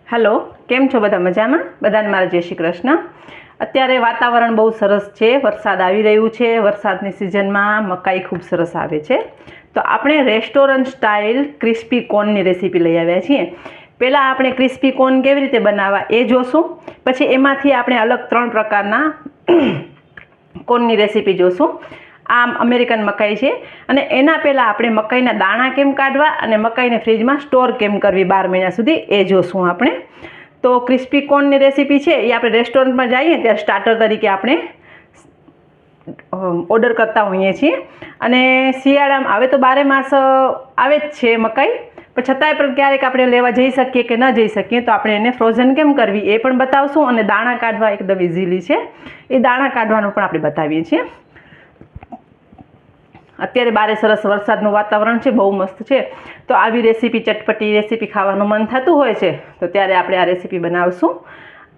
Hello केम छो बधा मजामां? बधाने मारा जय श्री कृष्ण। अत्यारे वातावरण बहु सरस छे, वरसाद आवी रह्यो छे। वरसादनी सीजनमां मकाई खूब सरस आवे छे। तो आपणे रेस्टोरंट स्टाइल क्रिस्पी कोर्ननी रेसिपी लई आव्या छीए। पहेला आपणे क्रिस्पी कोर्न केवी रीते बनाववा ए जोशुं, पछी एमांथी आपणे अलग 3 प्रकारना कोर्ननी रेसिपी जोशुं। आ अमेरिकन मकाई छे अने एना पहेला आपणे मकाईना दाणा केम काढवा अने मकाईने फ्रीजमां स्टोर केम करवी 12 महीना सुधी ए जोशुं आपणे। तो क्रिस्पी कोर्ननी रेसिपी छे ए आपणे रेस्टोरंटमां जाईए त्यारे स्टार्टर तरीके आपणे ऑर्डर करता होईए छीए। अने शियाळामां हवे तो 12 मास आवे ज छे मकाई, पण छतांय पण क्यारेक आपणे लेवा जई सकीए के न जई सकीए तो आपणे एने फ्रोઝન केम करवी ए पण बतावशुं अने दाणा काढवा एकदम इઝીલી छे ए दाणा काढवानुं पण आपणे बतावीए छीए। अत्यारे बारे सरस वरसादनुं वातावरण छे, बहु मस्त छे। तो आवी रेसिपी चटपटी रेसिपी खावानुं मन थतुं होय छे तो त्यारे आपणे आ रेसिपी बनावशुं।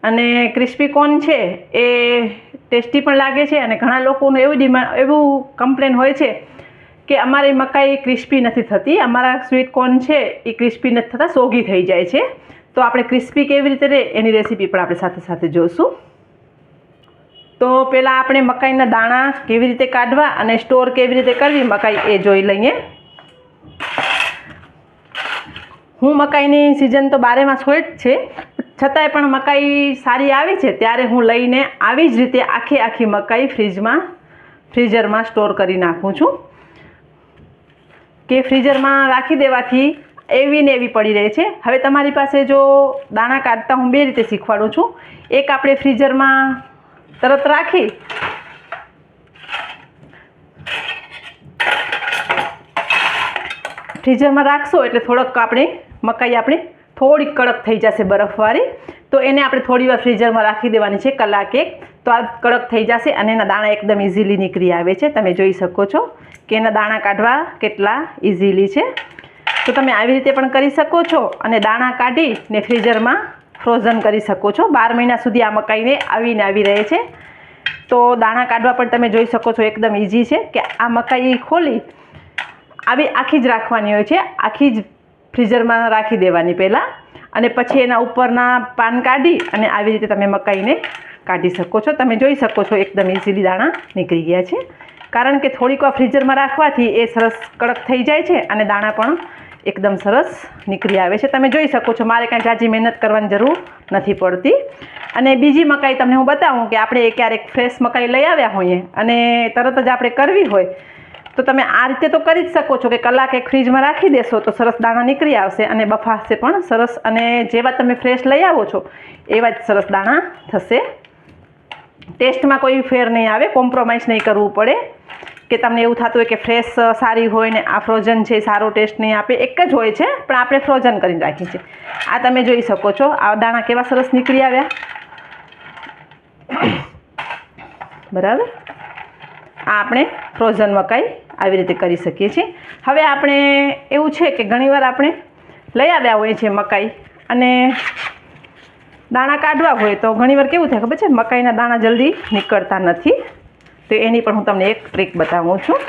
अने क्रिस्पी कोर्न छे ए टेस्टी पण लागे छे अने घणा लोकोनुं एवुं कम्प्लेन होय छे के अमारी मकाई क्रिस्पी नथी थती, अमारा स्वीट कोर्न छे ए क्रिस्पी नथी थता, सोगी थई जाय छे। तो आपणे क्रिस्पी केवी रीते रहे एनी रेसिपी पण आपणे साथे साथे जोईशुं। तो पहेला आपणे मकाईना दाणा केवी रीते काढवा अने स्टोर केवी रीते करवी मकाई ए जोई लईए। हूँ मकाईनी सीजन तो 12 मास होय ज छे, छतांय पण मकाई सारी आवी छे त्यारे हूँ लईने आवी ज रीते आखी मकाई फ्रीजरमां स्टोर करी नाखुं छुं के फ्रीजरमां राखी देवाथी एवी ने एवी पड़ी रहे छे। हवे तमारी पासे जो दाणा काढता हूँ 2 रीते शीखवाडुं छुं। एक आपणे फ्रीजरमां तरत राखी फ्रीजरमां राखशो एटले थोड़ोक आपणे मकाई आपणे थोड़ी कड़क थई जशे बरफवाળી, तो एने आपणे थोड़ी वार फ्रीजरमां राखी देवानी छे, कलाक एक, तो आ कड़क थई जशे अने एना दाणा एकदम इઝીલી નીકળી आवे छे। तमे जोई शको छो के एना दाणा काढवा केटला इઝીલી छे। तो तमे आवी रीते पण करी शको छो अने दाणा काढीने फ्रीजरमां फ्रोઝન करी शको छो। 12 महीना सुधी आ मकाईने आवी रहे छे। तो दाणा काढवा पण तमे जोई शको छो एकदम इઝી छे के आ मकाई खोली आवी आखी ज राखवानी होय छे, आखी ज फ्रीजरमां राखी देवानी पहेला अने पछी एना उपरना पान काढी अने आवी रीते तमे मकाईने काढी शको छो। तमे जोई शको छो एकदम इઝીલી दाणा નીકળી ગયા છે, कारण के थोड़ीक વાર फ्रीजरमां राखवाथी ए सरस कड़क थई जाय छे अने दाणा पण एकदम सरस નીકળી आवे छे। तमे जोई शको छो, मारे कांई जाजी मेहनत करवानी जरूर नथी पड़ती। अने बीजी मकाई तमने हूँ बतावुं के आपणे क्यारेक फ्रेश मकाई लई आव्या होईए अने तरत ज आपणे करवी होय तो तमे आ रीते तो करी ज शको छो के कलाक एक फ्रीजमां राखी देशो तो सरस दाणा નીકળી आवशे अने बफाशे पण सरस, अने जेवा तमे फ्रेश लई आवो छो एवा ज सरस दाणा थशे। टेस्टमां कोई फेर नहीं आवे, कॉम्प्रोमाइज नहीं करवुं पड़े के तमने एवुं थतुं होय के फ्रेश सारी होय ने आ फ्रोઝન छे सारो टेस्ट नहीं आपे, एक ज होय छे पण आपणे फ्रोઝન करीने राखी छे। आ तमे जोई शको छो आ दाणा केवा सरस નીકળી आव्या, बराबर। आ आपणे फ्रोઝન मकाई આવી રીતે કરી શકીએ છીએ। હવે આપણે એવું છે કે ઘણીવાર આપણે લઈ આવ્યા હોય છે મકાઈ અને દાણા કાઢવા હોય તો ઘણીવાર કેવું થાય ખબર છે, મકાઈના દાણા જલ્દી નીકળતા નથી। તો એની પણ હું તમને એક ટ્રીક બતાવું છું।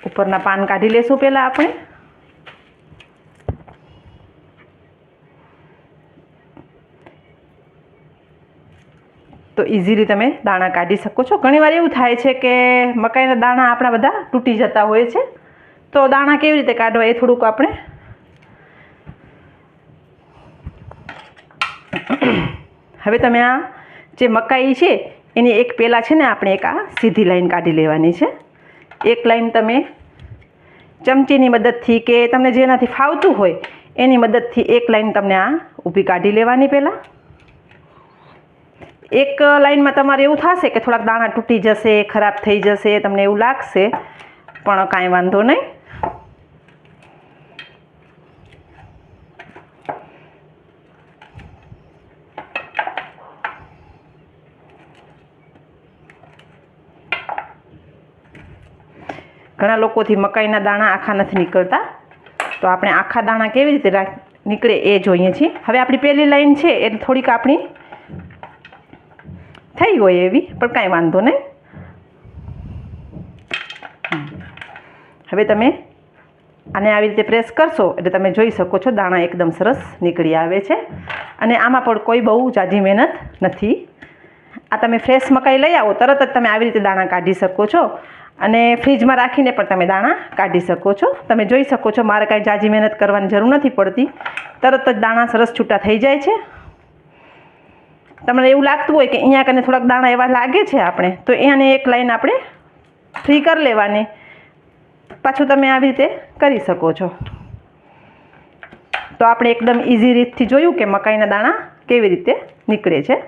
ઉપરના પાન કાઢી લેશું પહેલાં આપણે। तो इઝીલી તમે દાણા કાઢી શકો છો। ઘણીવાર એવું થાય છે કે મકાઈના દાણા આપણા બધા તૂટી જતા હોય છે, તો દાણા કેવી રીતે કાઢવા એ થોડુંક આપણે હવે તમે આ જે મકાઈ છે એની એક પહેલાં છે ને આપણે એક આ સીધી લાઈન કાઢી લેવાની છે। એક લાઈન તમે ચમચીની મદદથી કે તમને જેનાથી ફાવતું હોય એની મદદથી એક લાઈન તમને આ ઊભી કાઢી લેવાની। પહેલાં एक लाइन में तमारे एवं थशे कि थोड़ा दाणा तूटी जशे, खराब थई जशे, तमने एवुं लागशे, पण कांई वांधो नहीं। घणा लोकोथी मकाईना दाणा आखा नथी निकळता, तो आपणे आखा दाणा केवी रीते निकळे ए जोईए छीए। हवे आपणी पहेली लाइन छे ए थोड़ीक आपणी થઈ હોય એવી, પણ કાંઈ વાંધો નહીં। હવે તમે અને આવી રીતે પ્રેસ કરશો એટલે તમે જોઈ શકો છો દાણા એકદમ સરસ નીકળી આવે છે. અને આમાં પણ કોઈ બહુ ઝાઝી મહેનત નથી. આ તમે ફ્રેશ મકાઈ લઈ આવો તરત જ તમે આવી રીતે દાણા કાઢી શકો છો અને ફ્રીજમાં રાખીને પણ તમે દાણા કાઢી શકો છો. તમે જોઈ શકો છો મારે કાંઈ ઝાઝી મહેનત કરવાની જરૂર નથી પડતી, તરત જ દાણા સરસ છૂટા થઈ જાય છે. તમને એવું લાગતું હોય કે અહીંયા કને થોડાક દાણા એવા લાગે છે આપણે, તો એને એક લાઈન આપણે ફ્રી કરી લેવાની, પાછું તમે આવી રીતે કરી શકો છો. તો આપણે એકદમ ઇઝી રીતથી જોયું કે મકાઈના દાણા કેવી રીતે નીકળે છે.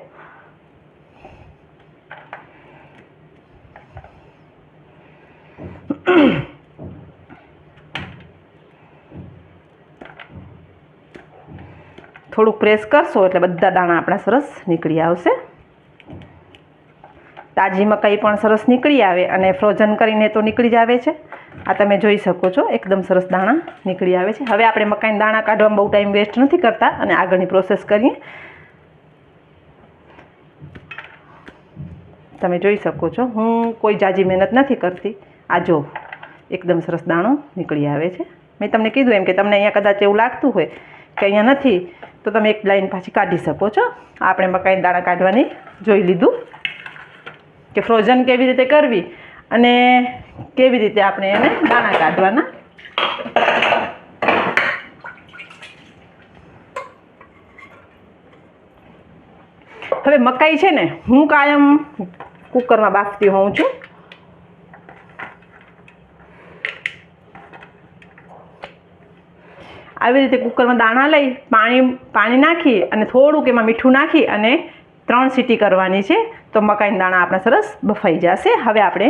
થોડુંક પ્રેસ કરશો એટલે બધા દાણા આપણા સરસ નીકળી આવશે. તાજી મકાઈ પણ સરસ નીકળી આવે અને ફ્રોઝન કરીને તો નીકળી જ આવે છે. આ તમે જોઈ શકો છો એકદમ સરસ દાણા નીકળી આવે છે. હવે આપણે મકાઈના દાણા કાઢવામાં બહુ ટાઈમ વેસ્ટ નથી કરતા અને આગળની પ્રોસેસ કરીએ. તમે જોઈ શકો છો હું કોઈ ઝાઝી મહેનત નથી કરતી. આ જો એકદમ સરસ દાણો નીકળી આવે છે. મેં તમને કીધું એમ કે તમને અહીંયા કદાચ એવું લાગતું હોય કે અહીંયા નથી તો તમે એક લાઈન પાછી કાઢી શકો છો. આપણે મકાઈના દાણા કાઢવાની જોઈ લીધું કે ફ્રોઝન કેવી રીતે કરવી અને કેવી રીતે આપણે એને દાણા કાઢવાના. હવે મકાઈ છે ને હું કાયમ કુકરમાં બાફતી હોઉં છું. આવી રીતે કુકરમાં દાણા લઈ પાણી નાખી અને થોડુંક એમાં મીઠું નાખી અને 3 સીટી કરવાની છે, તો મકાઈના દાણા આપણા સરસ બફાઈ જશે. હવે આપણે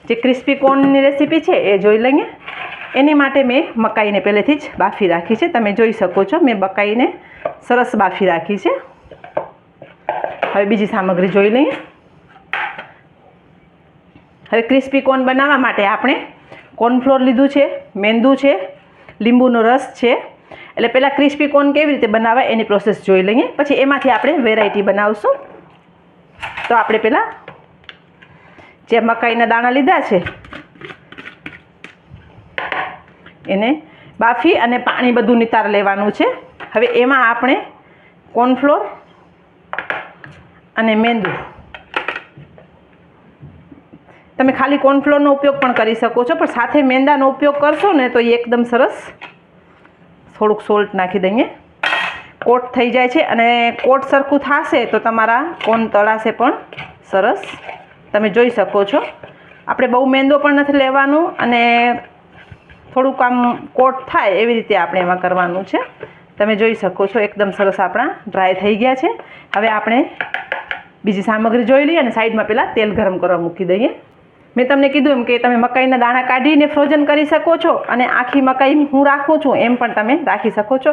જે ક્રિસ્પી કોર્નની રેસીપી છે એ જોઈ લઈએ. એની માટે મેં મકાઈને પહેલેથી જ બાફી રાખી છે. તમે જોઈ શકો છો મેં મકાઈને સરસ બાફી રાખી છે. હવે બીજી સામગ્રી જોઈ લઈએ. હવે ક્રિસ્પી કોર્ન બનાવવા માટે આપણે કોર્નફ્લોર લીધું છે, મેંદું છે, લીંબુનો રસ છે. એટલે પહેલાં ક્રિસ્પી કોર્ન કેવી રીતે બનાવાય એની પ્રોસેસ જોઈ લઈએ, પછી એમાંથી આપણે વેરાયટી બનાવશું. તો આપણે પહેલાં જે મકાઈના દાણા લીધા છે એને બાફી અને પાણી બધું નિતાર લેવાનું છે. હવે એમાં આપણે કોર્નફ્લોર અને મેંદું, તમે ખાલી કોર્નફ્લોરનો ઉપયોગ પણ કરી શકો છો, પણ સાથે મેંદાનો ઉપયોગ કરશો ને તો એ એકદમ સરસ. થોડુંક સોલ્ટ નાખી દઈએ, કોટ થઈ જાય છે અને કોટ સરખું થશે તો તમારા કોર્ન તળાશે પણ સરસ. તમે જોઈ શકો છો આપણે બહુ મેંદો પણ નથી લેવાનું અને થોડુંક આમ કોટ થાય એવી રીતે આપણે એમાં કરવાનું છે. તમે જોઈ શકો છો એકદમ સરસ આપણા ડ્રાય થઈ ગયા છે. હવે આપણે બીજી સામગ્રી જોઈ લઈએ અને સાઈડમાં પહેલાં તેલ ગરમ કરવા મૂકી દઈએ. મેં તમને કીધું એમ કે તમે મકાઈના દાણા કાઢીને ફ્રોઝન કરી શકો છો અને આખી મકાઈ હું રાખું છું એમ પણ તમે રાખી શકો છો.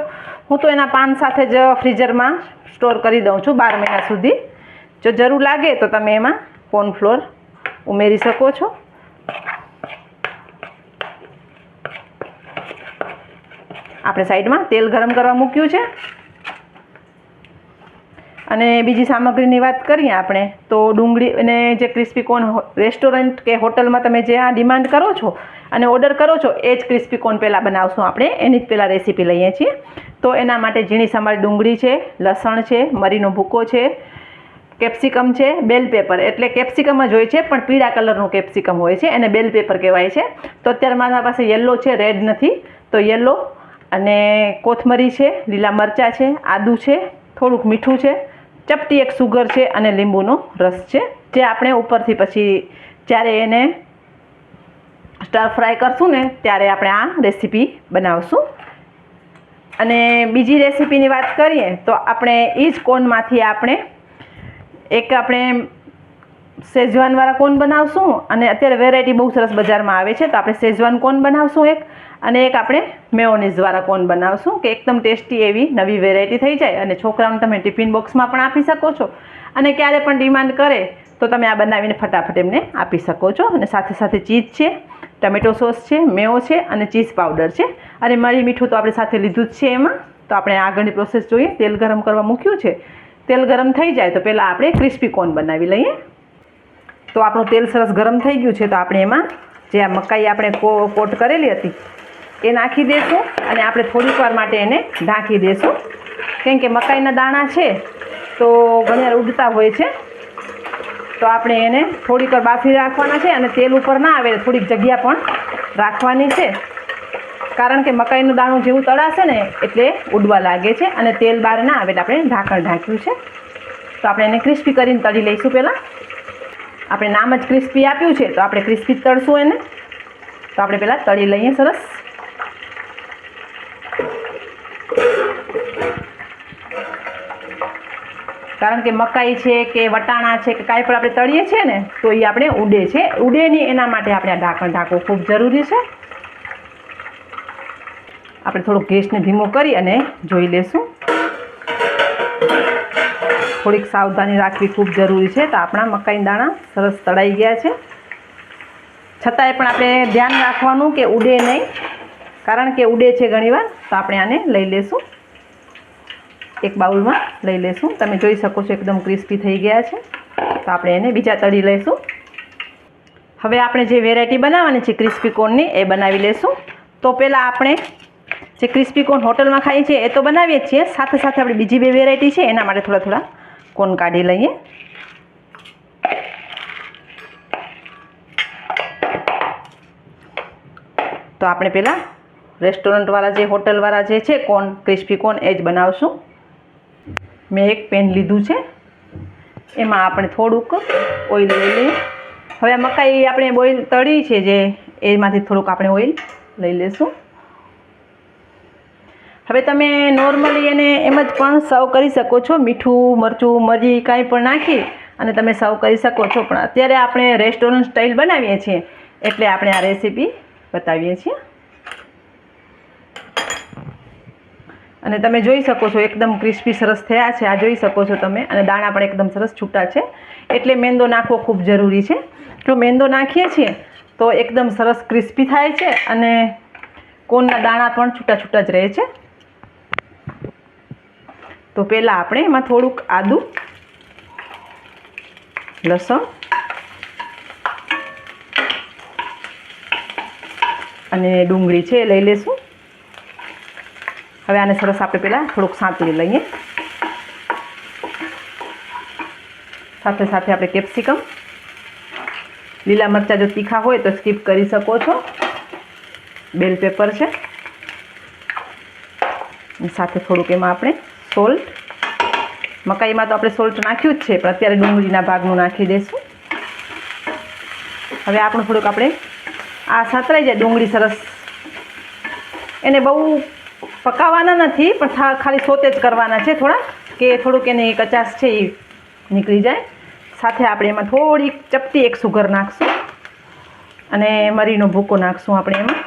હું તો એના પાન સાથે જ ફ્રીઝરમાં સ્ટોર કરી દઉં છું 12 મહિના સુધી. જો જરૂર લાગે તો તમે એમાં કોર્નફ્લોર ઉમેરી શકો છો. આપણે સાઈડમાં તેલ ગરમ કરવા મૂક્યું છે. અને બીજી સામગ્રીની વાત કરીએ આપણે તો ડુંગળી અને જે ક્રિસ્પી કોર્ન રેસ્ટોરન્ટ કે હોટલમાં તમે જે આ ડિમાન્ડ કરો છો અને ઓર્ડર કરો છો એ જ ક્રિસ્પી કોર્ન પહેલાં બનાવશું આપણે, એની જ પહેલાં રેસીપી લઈએ છીએ. તો એના માટે ઝીણી સમારેલી ડુંગળી છે, લસણ છે, મરીનો ભૂકો છે, કેપ્સિકમ છે, બેલ પેપર એટલે કેપ્સિકમ જ હોય છે પણ પીળા કલરનું કેપ્સિકમ હોય છે એને બેલ પેપર કહેવાય છે. તો અત્યારે મારા પાસે યલો છે, રેડ નથી, તો યલો. અને કોથમરી છે, લીલા મરચાં છે, આદું છે, થોડુંક મીઠું છે, ચપટી એક સુગર છે અને લીંબુનો રસ છે, જે આપણે ઉપરથી પછી જ્યારે એને સ્ટર ફ્રાય કરશું ને ત્યારે આપણે આ રેસીપી બનાવશું. અને બીજી રેસીપીની વાત કરીએ તો આપણે એ જ કોર્નમાંથી આપણે શેઝવાનવાળા કોર્ન બનાવશું અને અત્યારે વેરાયટી બહુ સરસ બજારમાં આવે છે, તો આપણે શેઝવાન કોર્ન બનાવશું એક, અને એક આપણે મેયોનીઝવાળા કોર્ન બનાવશું કે એકદમ ટેસ્ટી એવી નવી વેરાયટી થઈ જાય અને છોકરાઓને તમે ટિફિન બોક્સમાં પણ આપી શકો છો અને ક્યારે પણ ડિમાન્ડ કરે તો તમે આ બનાવીને ફટાફટ એમને આપી શકો છો. અને સાથે સાથે ચીઝ છે, ટમેટો સોસ છે, મેયો છે અને ચીઝ પાવડર છે અને મરી મીઠું તો આપણે સાથે લીધું જ છે એમાં. તો આપણે આગળની પ્રોસેસ જોઈએ. તેલ ગરમ કરવા મૂક્યું છે, તેલ ગરમ થઈ જાય તો પહેલાં આપણે ક્રિસ્પી કોર્ન બનાવી લઈએ. તો આપણું તેલ સરસ ગરમ થઈ ગયું છે, તો આપણે એમાં જે આ મકાઈ આપણે કોટ કરેલી હતી એ નાખી દઈશું અને આપણે થોડીક વાર માટે એને ઢાંકી દઈશું, કેમ કે મકાઈના દાણા છે તો ઘણી વાર ઉડતા હોય છે, તો આપણે એને થોડીક વાર બાફી રાખવાના છે અને તેલ ઉપર ના આવે થોડીક જગ્યા પણ રાખવાની છે, કારણ કે મકાઈનું દાણું જેવું તળાશે ને એટલે ઉડવા લાગે છે અને તેલ બહાર ના આવે એટલે આપણે ઢાંકણ ઢાંક્યું છે. તો આપણે એને ક્રિસ્પી કરીને તળી લઈશું. પહેલાં આપણે નામ જ ક્રિસ્પી આપ્યું છે તો આપણે ક્રિસ્પી જ તળશું એને. તો આપણે પહેલાં તળી લઈએ સરસ. કારણ કે મકાઈ છે કે વટાણા છે કે કાંઈ પણ આપણે તળીએ છીએ ને તો એ આપણે ઉડે છે, ઉડે નહીં એના માટે આપણે આ ઢાંકણ ઢાંકવું ખૂબ જરૂરી છે. આપણે થોડુંક ગેસને ધીમો કરી અને જોઈ લેશું. થોડીક સાવધાની રાખવી ખૂબ જરૂરી છે. તો આપણા મકાઈ દાણા સરસ તળાઈ ગયા છે, છતાંય પણ આપણે ધ્યાન રાખવાનું કે ઉડે નહીં, કારણ કે ઉડે છે ઘણીવાર. તો આપણે આને લઈ લેશું, એક બાઉલમાં લઈ લેશું. તમે જોઈ શકો છો એકદમ ક્રિસ્પી થઈ ગયા છે. તો આપણે એને બીજા તળી લઈશું. હવે આપણે જે વેરાયટી બનાવવાની છે ક્રિસ્પી કોર્નની એ બનાવી લઈશું. તો પહેલાં આપણે જે ક્રિસ્પી કોર્ન હોટલમાં ખાઈએ છીએ એ તો બનાવીએ જ છીએ, સાથે સાથે આપણે બીજી બે વેરાયટી છે એના માટે થોડા થોડા કોર્ન કાઢી લઈએ. તો આપણે પહેલાં રેસ્ટોરન્ટવાળા જે હોટલવાળા જે છે કોર્ન ક્રિસ્પી કોર્ન એ જ બનાવશું. મેં એક પેન લીધું છે, એમાં આપણે થોડુંક ઓઇલ લઈ લઈએ. હવે આ મકાઈ આપણે બોઇલ તળી છે જે એમાંથી થોડુંક આપણે ઓઇલ લઈ લઈશું. હવે તમે નોર્મલી એને એમ જ પણ સર્વ કરી શકો છો, મીઠું મરચું મરી કાંઈ પણ નાખી અને તમે સર્વ કરી શકો છો. પણ અત્યારે આપણે રેસ્ટોરન્ટ સ્ટાઇલ બનાવીએ છીએ એટલે આપણે આ રેસીપી બતાવીએ છીએ. અને તમે જોઈ શકો છો એકદમ ક્રિસ્પી સરસ થયા છે, આ જોઈ શકો છો તમે. અને દાણા પણ એકદમ સરસ છૂટા છે, એટલે મેંદો નાખવો ખૂબ જરૂરી છે. જો મેંદો નાખીએ છીએ તો એકદમ સરસ ક્રિસ્પી થાય છે અને કોર્નના દાણા પણ છૂટા છૂટા જ રહે છે. તો પહેલાં આપણે એમાં થોડુંક આદું, લસણ અને ડુંગળી છે એ લઈ લઈશું. હવે આને સરસ આપણે પહેલાં થોડુંક સાંતળી લઈએ. સાથે સાથે આપણે કેપ્સિકમ, લીલા મરચાં જો તીખા હોય તો સ્કીપ કરી શકો છો, બેલ પેપર છે, સાથે થોડુંક એમાં આપણે સોલ્ટ. મકાઈમાં તો આપણે સોલ્ટ નાખ્યું જ છે પણ અત્યારે ડુંગળીના ભાગનું નાખી દઈશું. હવે આપણું થોડુંક આપણે આ સાતરાઈ જાય ડુંગળી સરસ, એને બહુ પકાવવાના નથી પણ ખાલી સોતે જ કરવાના છે થોડા, કે થોડુંક એની કચાશ છે એ નીકળી જાય. સાથે આપણે એમાં થોડીક ચપટી એક સુગર નાખશું અને મરીનો ભૂકો નાખશું આપણે એમાં.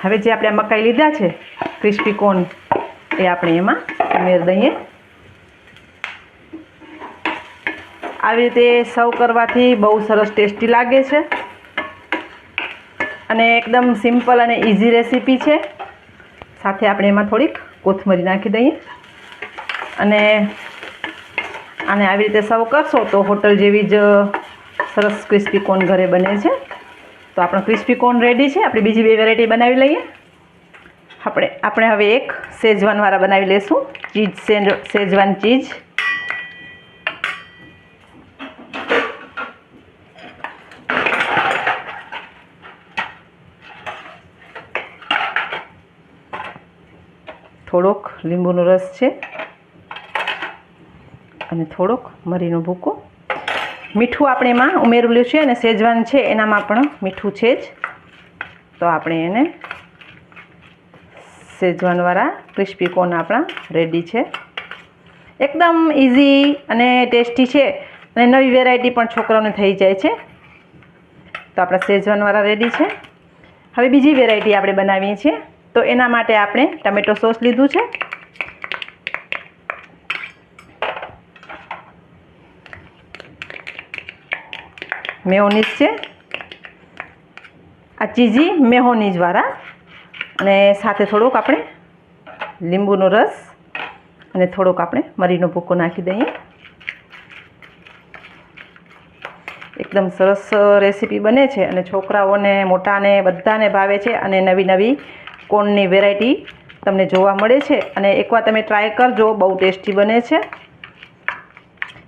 હવે જે આપણે મકાઈ લીધા છે ક્રિસ્પી કોર્ન એ આપણે એમાં ઉમેરી દઈએ. આવી રીતે સર્વ કરવાથી બહુ સરસ ટેસ્ટી લાગે છે અને એકદમ સિમ્પલ અને ઇઝી રેસીપી છે. સાથે આપણે એમાં થોડીક કોથમરી નાખી દઈએ અને આને આવી રીતે સર્વ કરશો તો હોટલ જેવી જ સરસ ક્રિસ્પી કોર્ન ઘરે બને છે. તો આપણો ક્રિસ્પી કોર્ન રેડી છે. આપણે બીજી બે વેરાયટી બનાવી લઈએ. આપણે હવે એક શેઝવાનવાળા બનાવી લઈશું, ચીઝ શેઝવાન ચીઝ. થોડોક લીંબુનો રસ છે અને થોડોક મરીનો ભૂકો. મીઠું આપણે એમાં ઉમેરેલું છે અને શેઝવાન છે એનામાં પણ મીઠું છે જ. તો આપણે એને શેઝવાનવાળા ક્રિસ્પી કોર્ન આપણા રેડી છે. એકદમ ઇઝી અને ટેસ્ટી છે અને નવી વેરાયટી પણ છોકરાઓને થઈ જાય છે. તો આપણા શેઝવાનવાળા રેડી છે. હવે બીજી વેરાયટી આપણે બનાવીએ છીએ. તો એના માટે આપણે ટમેટો સોસ લીધું છે, મેયોનીઝ છે, આ ચીઝી મેયોનીઝવાળા, અને સાથે થોડોક આપણે લીંબુનો રસ અને થોડોક આપણે મરીનો ભૂકો નાખી દઈએ. એકદમ એકદમ સરસ રેસીપી બને છે અને છોકરાઓને મોટાને બધાને ભાવે છે અને નવી નવી કોર્નની વેરાયટી તમને જોવા મળે છે અને એકવાર તમે ટ્રાય કરજો, બહુ ટેસ્ટી બને છે.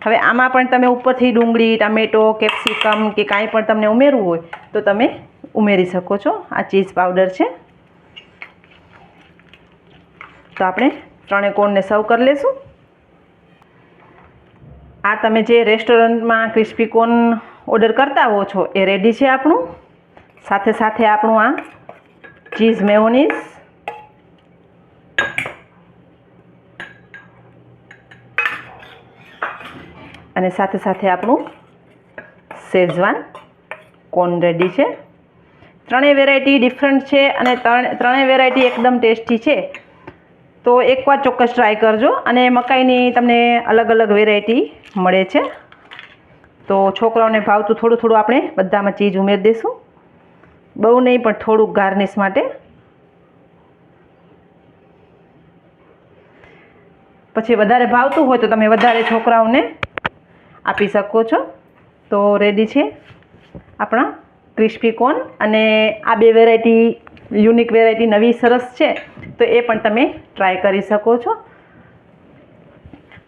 હવે આમાં પણ તમે ઉપરથી ડુંગળી, ટામેટો, કેપ્સિકમ કે કાંઈ પણ તમને ઉમેરવું હોય તો તમે ઉમેરી શકો છો. આ ચીઝ પાવડર છે. તો આપણે 3 કોર્નને સર્વ કરી લેશું. આ તમે જે રેસ્ટોરન્ટમાં ક્રિસ્પી કોર્ન ઓર્ડર કરતા હો છો એ રેડી છે આપણું. સાથે સાથે આપણું આ ચીઝ મેયોનીઝ, અને સાથે સાથે આપણું શેઝવાન કોર્ન રેડી છે. ત્રણેય વેરાયટી ડિફરન્ટ છે અને ત્રણેય વેરાયટી એકદમ ટેસ્ટી છે. તો એકવાર ચોક્કસ ટ્રાય કરજો. અને મકાઈની તમને અલગ અલગ વેરાયટી મળે છે. તો છોકરાઓને ભાવતું થોડું થોડું આપણે બધામાં ચીઝ ઉમેરી દઈશું. બહુ નહીં, પણ થોડુંક ગાર્નિશ માટે. પછી વધારે ભાવતું હોય તો તમે વધારે છોકરાઓને આપી શકો છો. તો રેડી છે આપણા ક્રિસ્પી કોર્ન. અને આ 2 વેરાયટી યુનિક વેરાયટી નવી સરસ છે, તો એ પણ તમે ટ્રાય કરી શકો છો.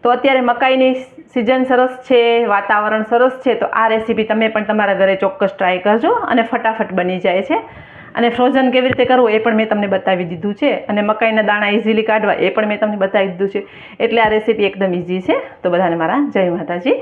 તો અત્યારે મકાઈની સિઝન સરસ છે, વાતાવરણ સરસ છે, તો આ રેસીપી તમે પણ તમારા ઘરે ચોક્કસ ટ્રાય કરજો અને ફટાફટ બની જાય છે. અને ફ્રોઝન કેવી રીતે કરવું એ પણ મેં તમને બતાવી દીધું છે. અને મકાઈના દાણા ઇઝીલી કાઢવા એ પણ મેં તમને બતાવી દીધું છે. એટલે આ રેસીપી એકદમ ઇઝી છે. તો બધાને મારા જય માતાજી.